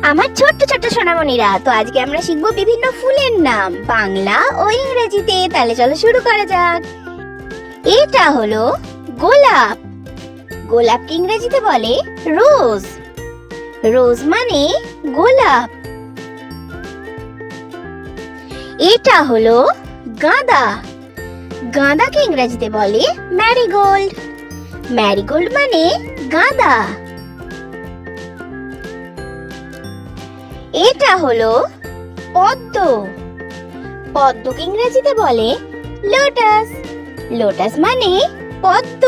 আমার ছোট্ট ছোট্ট সোনামণিরা, তো আজকে আমরা শিখবো বিভিন্ন ফুলের নাম বাংলা ও ইংরেজিতে। তাহলে চলো শুরু করা যাক। এটা হলো গোলাপ। গোলাপকে ইংরেজিতে বলে রোজ। রোজ মানে গোলাপ। এটা হলো গাঁদা। গাঁদাকে ইংরেজিতে বলে ম্যারিগোল্ড। ম্যারিগোল্ড মানে গাঁদা। এটা হলো পদ্ম। পদ্মকে ইংরেজিতে বলে লোটাস। লোটাস মানে পদ্ম।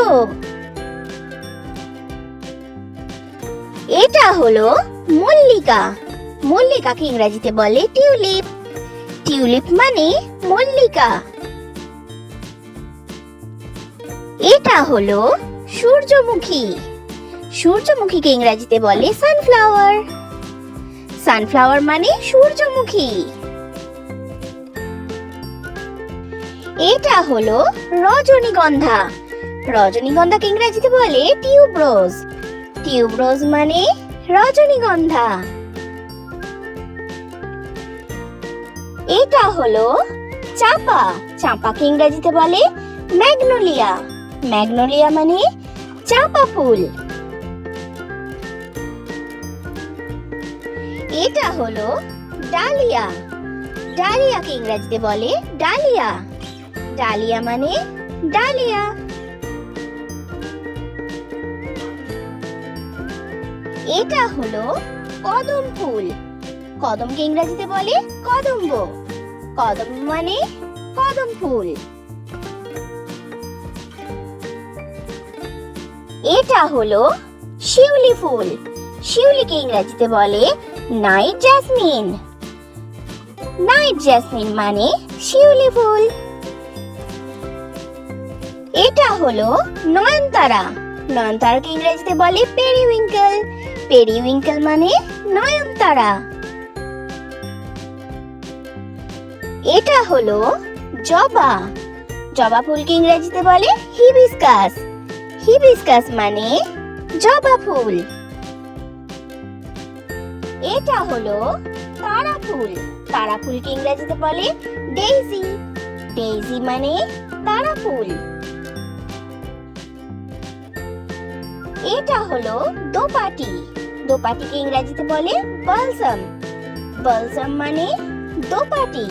এটা হলো মল্লিকা। মল্লিকাকে ইংরেজিতে বলে টিউলিপ। টিউলিপ মানে মল্লিকা। এটা হলো সূর্যমুখী। সূর্যমুখীকে ইংরেজিতে বলে সানফ্লাওয়ার। সানফ্লাওয়ার মানে সূর্যমুখী। এটা হলো রজনীগন্ধা। রজনীগন্ধাকে ইংরেজিতে বলে টিউবরোজ। টিউবরোজ মানে রজনীগন্ধা। এটা হলো চাঁপা। চাঁপাকে ইংরেজিতে বলে ম্যাগনোলিয়া। ম্যাগনোলিয়া মানে চাঁপা ফুল। এটা হলো ডালিয়া। ডালিয়াকে ইংরেজিতে বলে ডালিয়া। ডালিয়া মানে ডালিয়া। এটা হলো কদম ফুল। কদমকে ইংরেজিতে বলে কদম্ব। কদম মানে কদম ফুল। এটা হলো শিউলি ফুল। শিউলিকে ইংরেজিতে বলে নাইট জ্যাসমিন। নাইট জ্যাসমিন মানে শিউলি ফুল। এটা হলো নয়নতারা। নয়নতারাকে ইংরেজিতে বলে পেরিউইঙ্কেল। পেরিউইঙ্কেল মানে নয়নতারা। এটা হলো জবা। জবা ফুলকে ইংরেজিতে বলে হিবিস্কাস। হিবিস্কাস মানে জবা ফুল। এটা হলো তারা ফুল। তারা ফুলকে ইংরেজিতে বলে ডেইজি। ডেইজি মানে তারা ফুল। এটা হলো দোপাটি। দোপাটিকে ইংরেজিতে বলে বালসাম। বালসাম মানে দোপাটি।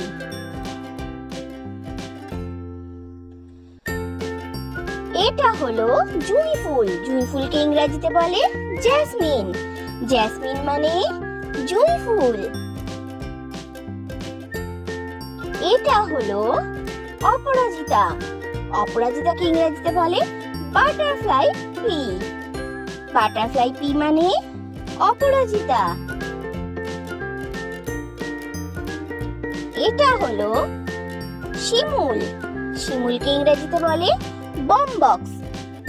এটা হলো জুঁই ফুল। জুঁই ফুলকে ইংরেজিতে বলে জ্যাসমিন। জ্যাসমিন মানে জুঁই ফুল। এটা হলো অপরাজিতা। অপরাজিতাকে ইংরেজিতে বলে বাটারফ্লাই পি। বাটারফ্লাই পি মানে অপরাজিতা। এটা হলো শিমুল। শিমুলকে ইংরেজিতে বলে বমবক্স।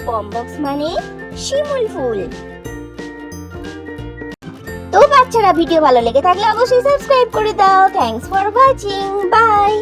বমবক্স মানে শিমুল ফুল। তো বাচ্চারা, ভিডিও ভালো লেগে থাকলে অবশ্যই সাবস্ক্রাইব করে দাও। Thanks for watching. বাই।